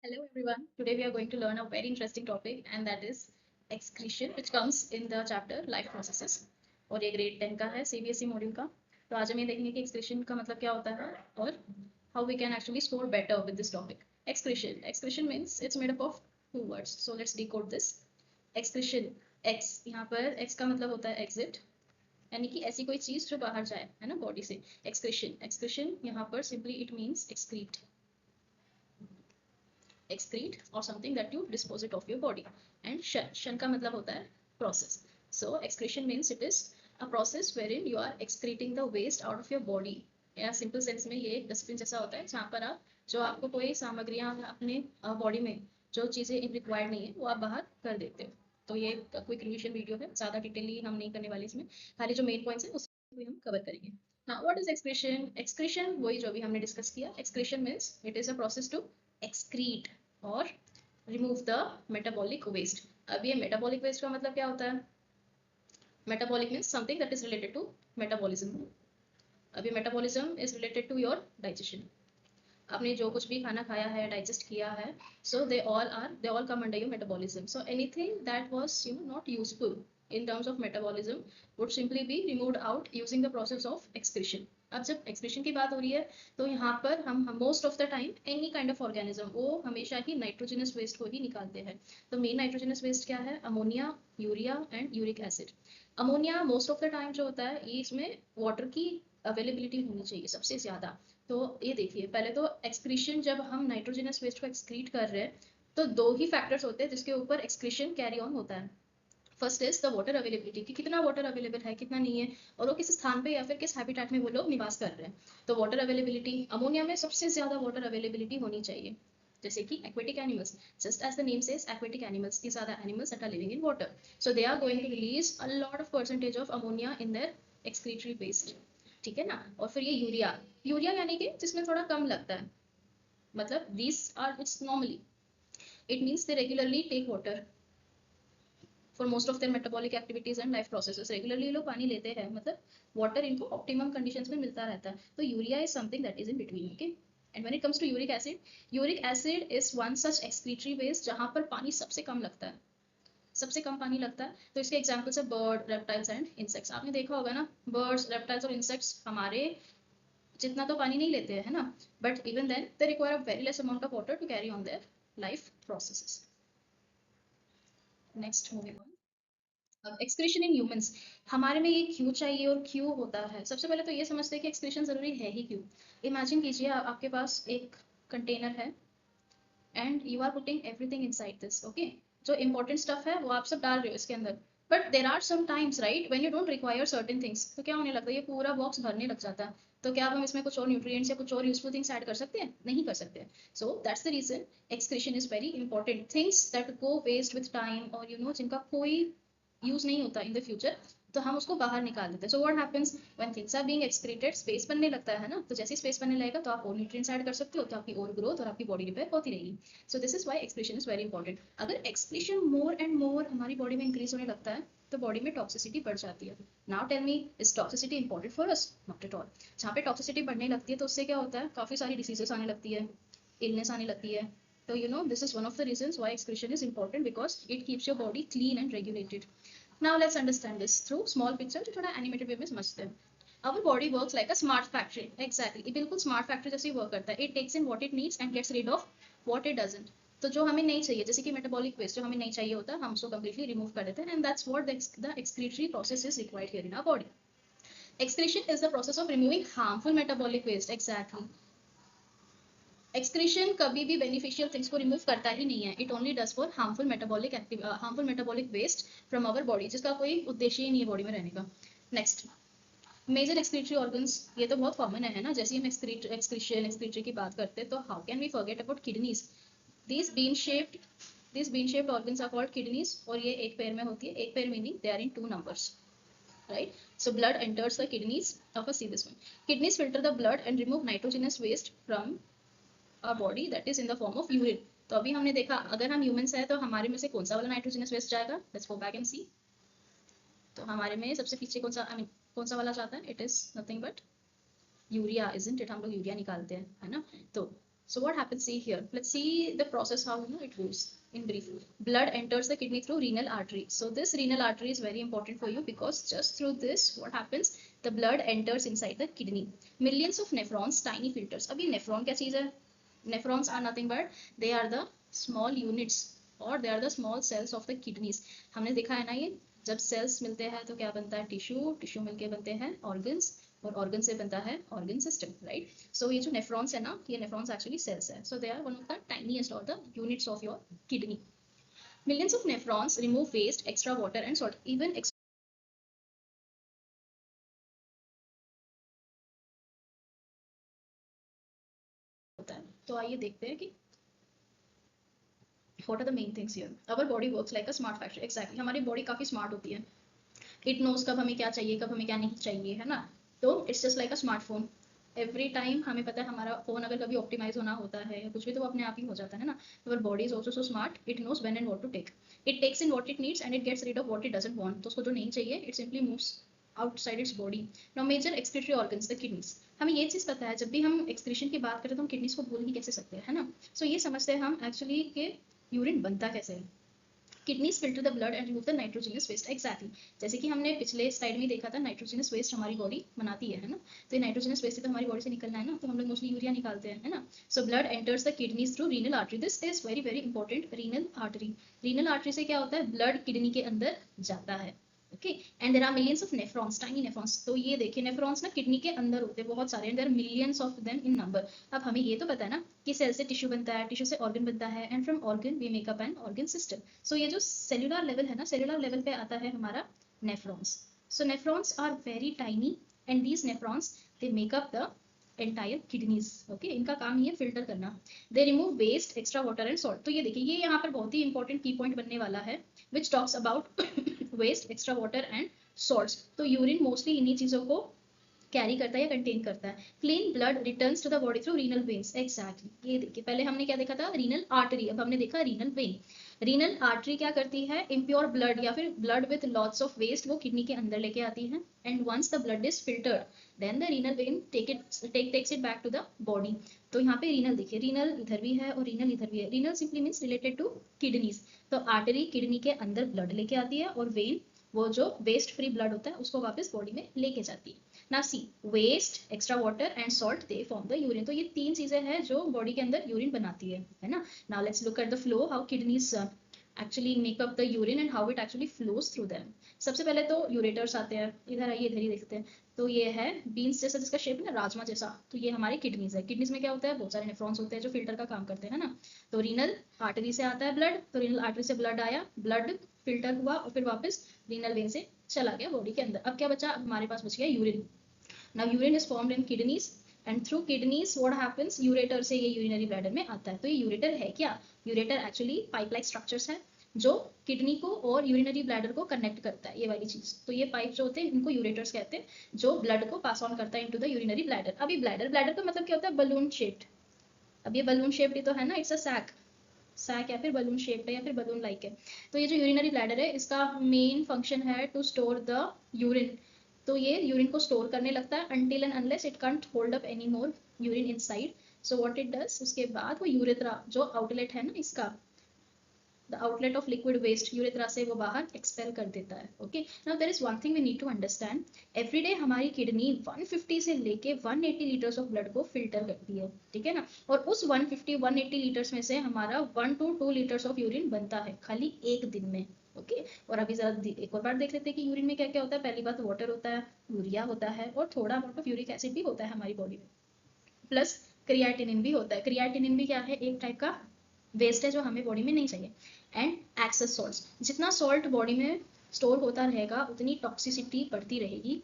Hello everyone. Today we are going to learn a very interesting topic and that is excretion which comes in the chapter life processes और ये grade 10 का है CBSE module का। तो आज हम ये देखेंगे कि excretion का मतलब क्या होता है और how we can actually score better with this topic. Excretion means it's made up of two words. So let's decode this. Excretion X यहाँ पर X का मतलब होता है exit यानी कि ऐसी कोई चीज जो बाहर जाए है ना बॉडी से। Excretion यहाँ पर simply it means excrete or something that you dispose it of your body. And shan का मतलब होता है process. So excretion means it is a process wherein you are excreting the waste out of your body. या simple sense में ये एक dustbin जैसा होता है जहाँ पर आप जो आपको कोई सामग्रियां अपने बॉडी में जो चीजें रिक्वायर्ड नहीं है वो आप बाहर कर देते हो। तो ये क्विक रिवीजन वीडियो है, ज्यादा डिटेली हम नहीं करने वाले इसमें, खाली जो मेन पॉइंट्स है उसको हम कवर करेंगे। Now what is excretion? Excretion वही जो भी हमने डिस्कस किया। Excretion means it is a process to excrete और रिमूव द मेटाबॉलिक वेस्ट। अब ये मेटाबॉलिक वेस्ट का मतलब क्या होता है? Metabolic means something that is related to metabolism. अभी metabolism is related to your digestion. आपने जो कुछ भी खाना खाया है, डाइजेस्ट किया है, so they all come under your metabolism. So anything that was not useful in terms of metabolism would simply be removed out using the process of excretion. अब जब एक्सक्रीशन की बात हो रही है तो यहाँ पर हम most of the time any kind of organism वो हमेशा ही नाइट्रोजनस वेस्ट को ही निकालते हैं। तो मेन नाइट्रोजनस वेस्ट क्या है? Ammonia, urea and uric acid. Ammonia most of the time जो होता है ये इसमें वाटर की अवेलेबिलिटी होनी चाहिए सबसे ज्यादा। तो ये देखिए, पहले तो एक्सक्रीशन जब हम नाइट्रोजनस वेस्ट को एक्सक्रीट कर रहे हैं तो दो ही फैक्टर्स होते हैं जिसके ऊपर एक्सक्रीशन कैरी ऑन होता है। First is the water availability कि कितना वाटर अवेलेबल है, कितना नहीं है, और वो किस स्थान पे या फिर किस हैबिटेट में वो लोग निवास कर रहे हैं। तो वाटर अवेलेबिलिटी, अमोनिया में सबसे ज्यादा वाटर अवेलेबिलिटी होनी चाहिए। जैसे कि aquatic animals, just as the name says, aquatic animals, these are the animals that are living in water, so they are going to release a lot of percentage of ammonia in their excretory waste। ठीक है ना? और फिर ये urea यानी कि जिसमें थोड़ा कम लगता है, मतलब these are it's normally, it means they regularly take water for most of their metabolic activities and life processes. Regularly लोग पानी लेते हैं, मतलब वाटर इनको ऑप्टिमम कंडीशंस में मिलता रहता है। तो urea is something that is in between, okay. And when it comes to uric acid is one such excretory waste जहां पर पानी सबसे कम लगता है, सबसे कम पानी लगता है। तो इसके एग्जांपल्स है बर्ड, रेप्टाइल्स एंड इंसेक्ट्स। आपने देखा होगा ना, बर्ड्स, रेप्टाइल्स और इंसेक्ट्स हमारे जितना तो पानी नहीं लेते हैं, है ना, but even then they require a very less amount of water to carry on their life processes. Next, moving on. अब एक्सक्रीशन इन ह्यूमंस, हमारे में ये क्यों चाहिए और क्यों होता है? सबसे पहले तो ये समझते हैं कि एक्सक्रीशन जरूरी है ही क्यों। इमेजिन कीजिए आपके पास एक कंटेनर है and you are putting everything inside this, okay. जो इंपॉर्टेंट स्टफ है वो आप सब डाल रहे हो इसके अंदर, but there are sometimes right when you don't require certain things. तो क्या होने लगता है? ये पूरा बॉक्स भरने लग जाता है। तो क्या अब हम इसमें कुछ और न्यूट्रिएंट्स या कुछ और यूजफुल थिंग्स ऐड कर सकते हैं? नहीं कर सकते। So that's the reason excretion is very important. Things that go waste with time और जिनका कोई यूज नहीं होता इन द फ्यूचर, तो हम उसको बाहर निकाल देते हैं। So what happens when things are being excreted? Space बनने लगता है ना। तो जैसे स्पेस बनने लगेगा तो आप और न्यूट्रिएंट्स ऐड कर सकते हो, तो आपकी और ग्रोथ और आपकी बॉडी रिपेयर होती रहेगी। So this is why excretion is very important. अगर एक्सक्रीशन मोर एंड मोर हमारी बॉडी में इंक्रीज होने लगता है तो बॉडी में टॉक्सिसिटी बढ़ जाती है। Now tell me, is toxicity important for us? Not at all. जहाँ पे टॉक्सिसिटी बढ़ने लगती है तो उससे क्या होता है? काफी सारी डिसीजेस आने लगती है, इलनेस आने लगती है। तो this is one of the reasons why excretion is important, because it keeps your body clean and regulated. Now let's understand this through small picture जो थोड़ा एनिमेटेड वे में समझते हैं। Our body works like a smart factory. Exactly, ये बिल्कुल smart factory जैसे ही work करता है। It takes in what it needs and gets rid of what it doesn't. तो जो हमें नहीं चाहिए, जैसे कि मेटाबॉलिक वेस्ट जो हमें नहीं चाहिए होता, हम उसको completely रिमूव कर देते हैं, and that's what the excretory process is required here in our body. Excretion is the process of removing harmful metabolic waste. Exactly. Excretion कभी भी बेनिफिशियल थिंग्स को रिमूव करता ही नहीं है। It only does for harmful metabolic waste from our body, जिसका कोई उद्देश्य ही नहीं है बॉडी में रहने का। नेक्स्ट, मेजर एक्सक्रीटरी ऑर्गन्स, ये तो बहुत कॉमन है ना। जैसे हम एक्सक्रीटरी की बात करते हैं तो how can we forget about kidneys? This bean shaped organs are called kidneys, और ये एक पेयर में होती है। एक pair meaning they are in two numbers, right? So blood enters the kidneys of a see this one. Kidneys filter the blood and remove nitrogenous waste from our body that is in the form of urine. तो अभी हमने देखा अगर हम humans है तो हमारे में से कौन सा वाला नाइट्रोजनस वेस्ट जाएगा? लेट्स गो बैक एंड सी। तो हमारे में सबसे पीछे कौन सा, कौन सा वाला जाता है? It is nothing but urea, isn't it? हम लोग यूरिया निकालते हैं, है ना। तो So what happens, see here, let's see the process how it goes in brief. Blood enters the kidney through renal artery. So this renal artery is very important for you because just through this what happens, the blood enters inside the kidney. Millions of nephrons, tiny filters. अभी nephron क्या चीज है? Nephrons are nothing but they are the small units और they are the small cells of the kidneys. हमने देखा है ना, ये जब cells मिलते हैं तो क्या बनता है? टिश्यू, टिश्यू मिलके बनते हैं organs और ऑर्गन से बनता है ऑर्गन सिस्टम, राइट? सो ये जो नेफ्रॉन्स है ना, ये नेफ्रॉन्स एक्चुअली सेल्स है. So they are one of the tiniest और the units of your kidney. Millions of nephrons remove waste, extra water and salt. Even होता है. तो आइए देखते हैं कि what are the main things here. Our body works like a smart factory. Exactly, हमारी body काफी स्मार्ट होती है. इट नोज कब हमें क्या चाहिए, कब हमें क्या नहीं चाहिए, है ना? तो it's just like a smartphone. Every time हमें पता है हमारा फोन अगर कभी ऑप्टिमाइज होना होता है या कुछ भी तो वो अपने आप ही हो जाता है ना. Our body is also so smart, it knows when and what to take. It takes in what it needs and it gets rid of what it doesn't want. तो उसको जो नहीं चाहिए it simply moves outside its body. Now major excretory organs, the kidneys. हमें ये चीज पता है जब भी हम एक्सक्रीशन की बात करें तो हम किडनीज को भूल ही कैसे सकते हैं, है ना? सो ये समझते हैं हम एक्चुअली कि यूरिन बनता कैसे है. Kidneys filter the blood and remove the nitrogenous waste. Exactly, जैसे कि हमने पिछले स्लाइड में देखा था नाइट्रोजनस वेस्ट हमारी बॉडी बनाती है ना? तो ये नाइट्रोजनस वेस्ट तो हमारी बॉडी से निकलना है ना, तो हम लोग मोस्टली यूरिया निकालते हैं, है ना? So blood enters the kidneys through renal artery. This is very very important. Renal artery, renal artery से क्या होता है? ब्लड किडनी के अंदर जाता है. Okay, and there are millions of nephrons, tiny nephrons. तो ये देखिए नेफ्रॉन्स ना किडनी के अंदर होते हैं बहुत सारे, and there are millions of them in number. अब हमें ये तो पता है ना कि सेल से टिश्यू बनता है, टिश्यू से ऑर्गन बनता है, and from organ we make up an organ system. So ये जो सेल्यूलर लेवल है ना, सेल्यूलर लेवल पे आता है हमारा nephrons. So nephrons are very tiny and these nephrons they make up the entire kidneys. Okay, इनका काम ही है फिल्टर करना. They remove waste, extra water and salt. तो ये देखिए ये यहाँ पर बहुत ही इंपॉर्टेंट की पॉइंट बनने वाला है which talks about waste, extra water and salts. तो यूरिन मोस्टली इन्हीं चीजों को कैरी करता है या कंटेन करता है. Clean blood returns to the body through renal veins. Exactly, ये देखिए पहले हमने क्या देखा था? Renal artery. अब हमने देखा रीनल वेन. रीनल आर्टरी क्या करती है? इम्प्योर ब्लड या फिर blood with lots of waste वो किडनी के अंदर लेके आती है. And once the blood is filtered then the renal vein takes it back to the body. तो यहाँ पे रीनल देखिए, रीनल इधर भी है और रीनल इधर भी है. Renal simply means related to kidneys. तो आर्टरी किडनी के अंदर ब्लड लेके आती है और वेन वो जो वेस्ट फ्री ब्लड होता है उसको वापस बॉडी में लेके जाती है. Now see, waste, extra water and salt they form the urine. तो ये तीन चीजें हैं जो बॉडी के अंदर यूरिन बनाती है ना? Now let's look at the flow, how kidneys actually make up the urine and how it actually flows through them. सबसे पहले तो यूरेटर्स आते हैं. इधर आइए, इधर ही देखते हैं. तो ये है बीन्स जैसा, जिसका शेप है ना राजमा जैसा. तो ये हमारी किडनीज है. किडनीज में क्या होता है? बहुत सारे नेफ्रॉन्स होते हैं जो फिल्टर का काम करते हैं ना. तो रीनल आर्टरी से आता है ब्लड, तो रीनल आर्टरी से ब्लड आया, ब्लड फिल्टर हुआ और फिर वापस रीनल वेन से चला गया बॉडी के अंदर. अब क्या बचा? अब हमारे पास बच गया urine. Now urine is formed in kidneys and through kidneys what happens? ureter से ये urinary bladder में आता है. तो ये ureter है क्या? ureter actually pipe like structures है जो किडनी को और यूरिनरी ब्लैडर को कनेक्ट करता है, ये वाली चीज. तो ये पाइप जो होते हैं इनको यूरेटर्स कहते हैं, जो ब्लड को पास ऑन करता है इनटू द यूरिनरी ब्लैडर. अभी ब्लैडर, ब्लैडर का मतलब क्या होता है? Balloon shaped. अब ये बलून शेप्ड ही तो है ना, इट्स अ सैक. सैक या फिर बलून शेप्ड है या फिर बलून लाइक है. तो ये जो यूरिनरी ब्लैडर है इसका मेन फंक्शन है टू स्टोर द यूरिन. तो ये यूरिन को स्टोर करने लगता है until and unless it can't hold up any more urine inside. So what it does, उसके बाद वो यूरेथ्रा जो आउटलेट है ना इसका, the outlet of liquid waste, urethra से वो बाहर एक्सपेल कर देता है. Okay, now there is one thing we need to understand. Every day हमारी किडनी 150 से लेके 180 लीटर्स ऑफ ब्लड को फिल्टर करती है, ठीक है ना? और उस 150-180 लीटर्स में से हमारा 1 to 2 लीटर्स ऑफ यूरिन बनता है खाली एक दिन में. ओके, और अभी जरा एक और बार देख लेते हैं कि यूरिन में क्या क्या होता है. पहली बात वाटर होता है, यूरिया होता है और थोड़ा अमाउंट ऑफ यूरिक एसिड भी होता है हमारी बॉडी में, प्लस क्रिएटिनिन भी होता है. क्रिएटिनिन भी क्या है? एक टाइप का वेस्ट है जो हमें बॉडी में नहीं चाहिए. एंड एक्सेस सॉल्ट्स, जितना सॉल्ट बॉडी में स्टोर होता रहेगा उतनी टॉक्सिसिटी बढ़ती रहेगी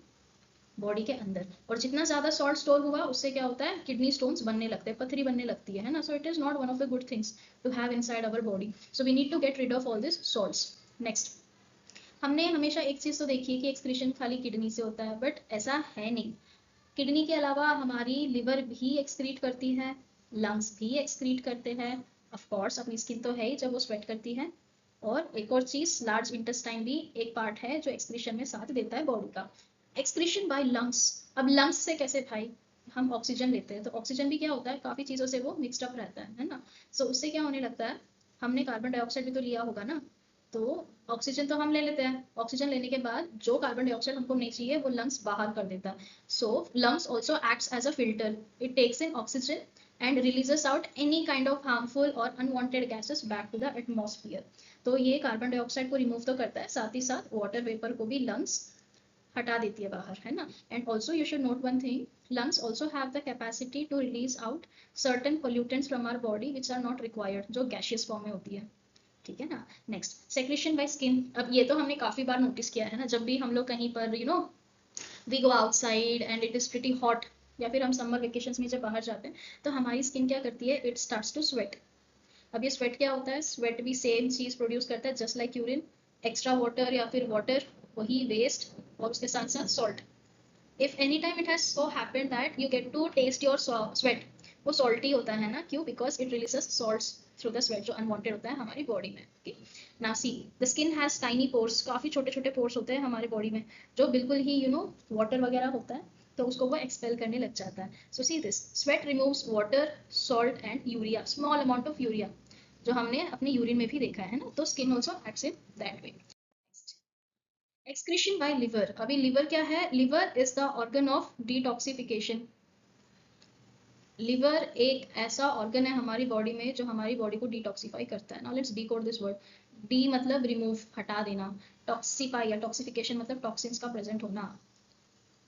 बॉडी के अंदर. और जितना ज्यादा सॉल्ट स्टोर हुआ उससे क्या होता है? किडनी स्टोन्स बनने लगते हैं, पथरी बनने लगती है ना. So it is not one of the good things to have inside our body. So we need to get rid of all this salts. Next, हमने हमेशा एक चीज तो देखी है कि एक्सक्रीशन खाली किडनी से होता है, बट ऐसा है नहीं. किडनी के अलावा हमारी लिवर भी एक्सक्रीट करती है, लंग्स भी एक्सक्रीट करते हैं, ऑफ कोर्स अपनी स्किन तो है ही जब वो स्वेट करती है. और एक और चीज, लार्ज इंटेस्टाइन भी एक पार्ट है जो एक्सक्रीशन में साथ देता है बॉडी का. Excretion by lungs. अब लंग्स से कैसे भाई? हम ऑक्सीजन लेते हैं, तो ऑक्सीजन भी क्या होता है, काफ़ी चीज़ों से वो मिक्सड अप रहता है ना। सो उससे क्या होने लगता है, हमने कार्बन डाइऑक्साइड भी तो लिया होगा ना, तो ऑक्सीजन तो हम ले लेते हैं, ऑक्सीजन लेने के बाद जो कार्बन डाइऑक्साइड हमको नहीं चाहिए वो लंग्स बाहर कर देता है। So lungs also acts as a filter, it takes in oxygen and releases out any kind of harmful और unwanted gases back to the atmosphere. तो ये कार्बन डाइऑक्साइड को रिमूव तो करता है, साथ ही साथ वाटर वेपर को भी लंग्स हटा देती है बाहर, है ना। And also you should note one thing, lungs also have the capacity to release out certain pollutants from our body which are not required, जो gaseous form में होती है, ठीक है ना। Next, secretion by skin. अब ये तो हमने काफी बार नोटिस किया है ना, जब भी हम लोग कहीं पर we go outside and it is pretty hot, या फिर हम समर वेकेशन में जब बाहर जाते हैं तो हमारी स्किन क्या करती है, इट स्टार्ट्स टू स्वेट। अब ये स्वेट क्या होता है, स्वेट भी सेम चीज प्रोड्यूस करता है just like urine, extra water या फिर वाटर, वही वेस्ट, और उसके साथ साथ salt. if any time it has so happened that you get to taste your sweat, वो salty होता है ना, क्यों, because it releases salts through the sweat जो unwanted होता है हमारी बॉडी में। okay? now see, the skin has tiny pores, काफी छोटे छोटे pores होते हैं हमारे बॉडी में, जो बिल्कुल ही वाटर वगैरह होता है तो उसको वो एक्सपेल करने लग जाता है। So see this, sweat removes water, salt and urea, small amount of urea, जो हमने अपने यूरिन में भी देखा है ना, तो skin also acts in that way. Excretion bye liver. अभी लिवर क्या है, liver is the organ of detoxification. Liver एक ऐसा ऑर्गन है हमारी बॉडी में जो हमारी बॉडी को डिटॉक्सिफाई करता है। Now let's decode this word. D मतलब रिमूव, हटा देना, टॉक्सिफाई या टॉक्सिफिकेशन मतलब टॉक्सिन्स का प्रेजेंट होना।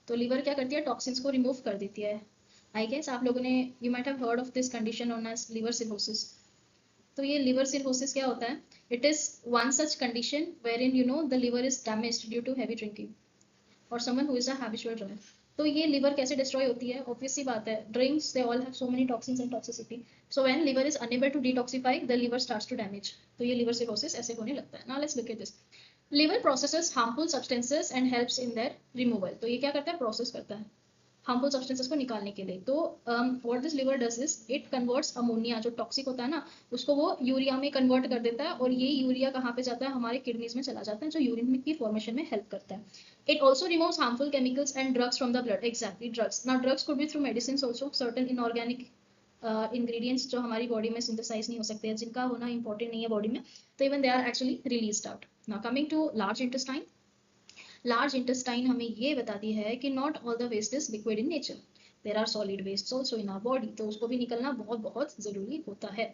तो लिवर क्या करती है, टॉक्सिन्स को रिमूव कर देती है। आई गेस आप लोगों ने, you might have heard of this condition known as liver cirrhosis. तो ये लिवर सिरोसिस क्या होता है, it is one such condition where in the liver is damaged due to heavy drinking और someone who is a habitual drinker. तो ये liver कैसे destroy होती है, ऑब्वियस सी बात है, drinks they all have so many toxins and toxicity, so when liver is unable to detoxify the liver starts to damage, तो ये लिवर सिरोसिस ऐसे होने लगता है। Now let's look at this. Liver processes harmful substances and helps in their removal. तो ये क्या करता है, प्रोसेस करता है हार्मफुल सब्सटेंसेस को निकालने के लिए। तो what this liver does is, it converts ammonia जो टॉक्सिक होता है ना, उसको वो यूरिया में कन्वर्ट कर देता है, और ये यूरिया कहाँ पे जाता है, हमारे किडनीज में चला जाता है, जो यूरिन की फॉर्मेशन में हेल्प करता है। It also removes harmful chemicals and drugs from the blood. Exactly, drugs. Now drugs could be through medicine also, certain inorganic ingredients जो हमारी बॉडी में सिंथेसाइज नहीं हो सकते हैं, जिनका होना इंपॉर्टेंट नहीं है बॉडी में, तो even they are actually released out. Now coming to large intestine. Large intestine हमें ये बताती है कि not all the waste is liquid in nature, there are solid waste also in our body, तो उसको भी निकलना बहुत बहुत जरूरी होता है।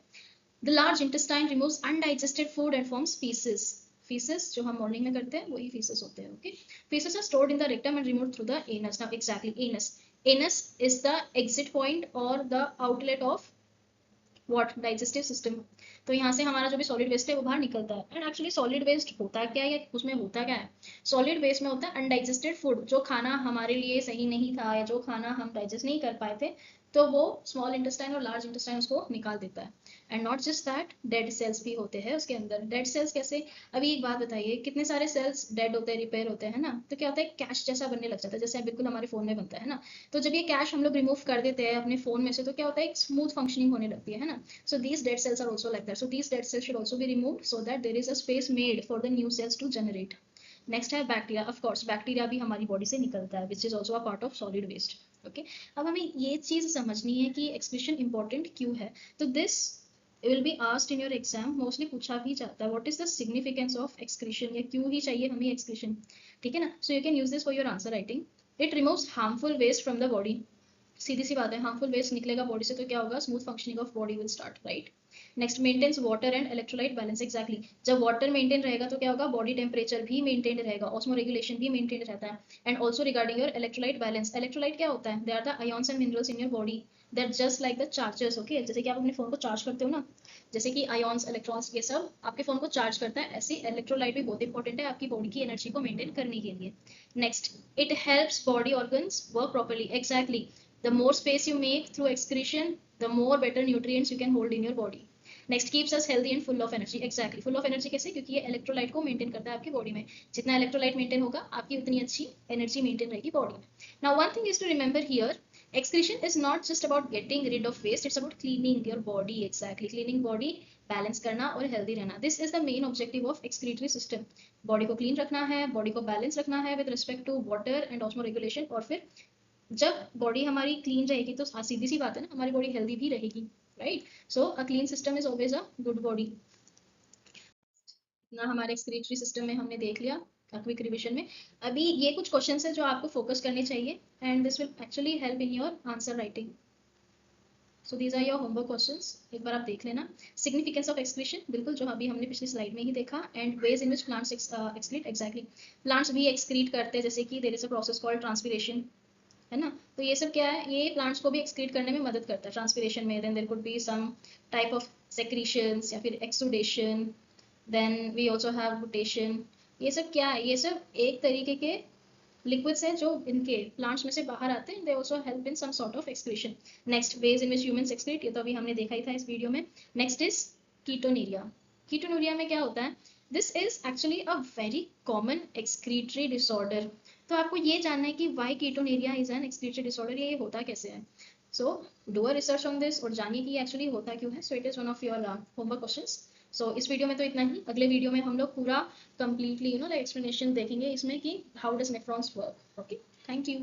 The large intestine removes undigested food and forms faeces. Faeces जो हम मॉर्निंग में करते हैं वही फीसेस होते हैं। Okay, faeces are stored in the rectum and removed through the anus. Now exactly, anus, anus is the exit point और the outlet of what, digestive system. तो यहाँ से हमारा जो भी सॉलिड वेस्ट है वो बाहर निकलता है। एंड एक्चुअली सॉलिड वेस्ट होता क्या है, उसमें होता क्या है, सॉलिड वेस्ट में होता है अनडाइजेस्टेड फूड, जो खाना हमारे लिए सही नहीं था या जो खाना हम डाइजेस्ट नहीं कर पाए थे, तो वो स्मॉल इंटेस्टाइन और लार्ज इंटेस्टाइन उसको निकाल देता है। And not just that, dead cells भी होते हैं उसके अंदर। डेड सेल्स कैसे, अभी एक बात बताइए, कितने सारे सेल्स डेड होते हैं, रिपेयर होते हैं ना, तो क्या होता है, कैश जैसा बनने लग जाता है, जैसे बिल्कुल हमारे फोन में बनता है ना। तो जब ये कैश हम लोग रिमूव कर देते हैं अपने फोन में से, तो क्या होता है, एक स्मूथ फंक्शनिंग होने लगती है ना। So these dead cells are also like that. So these dead cells should also be removed so that there is a space made for the new cells to generate. Next है bacteria. Of course bacteria भी हमारी body से निकलता है, which is also a part of solid waste. Okay, अब हमें ये चीज समझनी है कि एक्सक्रीशन इंपॉर्टेंट क्यों है। तो this will be asked in your exam, mostly पूछा भी जाता है, what is the significance of excretion, या क्यों ही चाहिए हमें एक्सक्रीशन, ठीक है ना। So you can use this for your answer writing. It removes harmful waste from the body. सीधी सी बात है, हार्मफुल वेस्ट निकलेगा बॉडी से तो क्या होगा, smooth functioning of body will start, right. Next, maintains water and electrolyte balance. Exactly, जब वाटर मेंटेन रहेगा तो क्या होगा, बॉडी टेम्परेचर भी मेंटेन रहेगा, ऑस्मो रेगुलेशन भी मेंटेन रहता है। And also regarding your electrolyte balance, electrolyte क्या होता है, they are the ions and minerals in your body that just like the chargers. Okay, जैसे कि आप अपने फोन को चार्ज करते हो ना, जैसे कि आयन्स, इलेक्ट्रॉन्स, ये सब आपके फोन को चार्ज करता है, ऐसे इलेक्ट्रोलाइट भी बहुत इंपॉर्टेंट है आपकी बॉडी की एनर्जी को मेंटेन करने के लिए। Next, it helps body organs work properly. Exactly, the more space you make through excretion, the more better nutrients you can hold in your body. Next, keeps us healthy and full of energy. Exactly, full of energy कैसे, क्योंकि ये electrolyte को maintain करता है आपकी body में, जितना electrolyte maintain होगा आपकी उतनी अच्छी एनर्जी मेंटेन रहेगी बॉडी में। Now one thing is to remember here, excretion is not just about getting rid of waste, it's about cleaning your body. Exactly, cleaning body, balance करना और हेल्दी रहना, this is the main objective of excretory system. Body को clean रखना है, body को balance रखना है with respect to water and osmoregulation, और फिर जब बॉडी हमारी क्लीन रहेगी तो सीधी सी बात है ना, हमारी बॉडी हेल्दी भी रहेगी, right? So a clean system is always a good body. ना हमारे एक्सक्रीटरी सिस्टम में हमने देख लिया क्विक रिविजन में। अभी ये कुछ क्वेश्चंस है जो आपको फोकस करने चाहिए, and this will actually help in your answer writing. So these are your homework questions, एक बार आप देख लेना। सिग्निफिकेंस ऑफ एक्सक्रीशन, बिल्कुल जो अभी हमने पिछली स्लाइड में ही देखा। And ways in which plants excrete, exactly plants भी एक्सक्रीट करते हैं, जैसे कि there is a process called transpiration, है ना? तो ये सब क्या है, ये प्लांट्स को भी एक्सक्रीट करने में मदद करता है ट्रांसपिरेशन में। Then there could be some type of secretions या फिर exudation, then we also have guttation. ये सब क्या है, ये सब एक तरीके के लिक्विड्स हैं जो इनके प्लांट्स में से बाहर आते हैं। They also help in some sort of excretion. Next, ways in which humans excrete, ये तो अभी हमने देखा ही था इस वीडियो में। Next is ketonuria. कीटोनूरिया में क्या होता है, this is actually a very common excretory disorder. तो आपको ये जानना है कि why ketonuria is an excretory disorder, ये होता कैसे है। So do a research on this और जानिए कि एक्चुअली होता क्यों है। So it is one of your homework questions. So इस वीडियो में तो इतना ही। अगले वीडियो में हम लोग पूरा कंप्लीटली द एक्सप्लेनेशन देखेंगे इसमें कि how does nephrons work. Okay, thank you.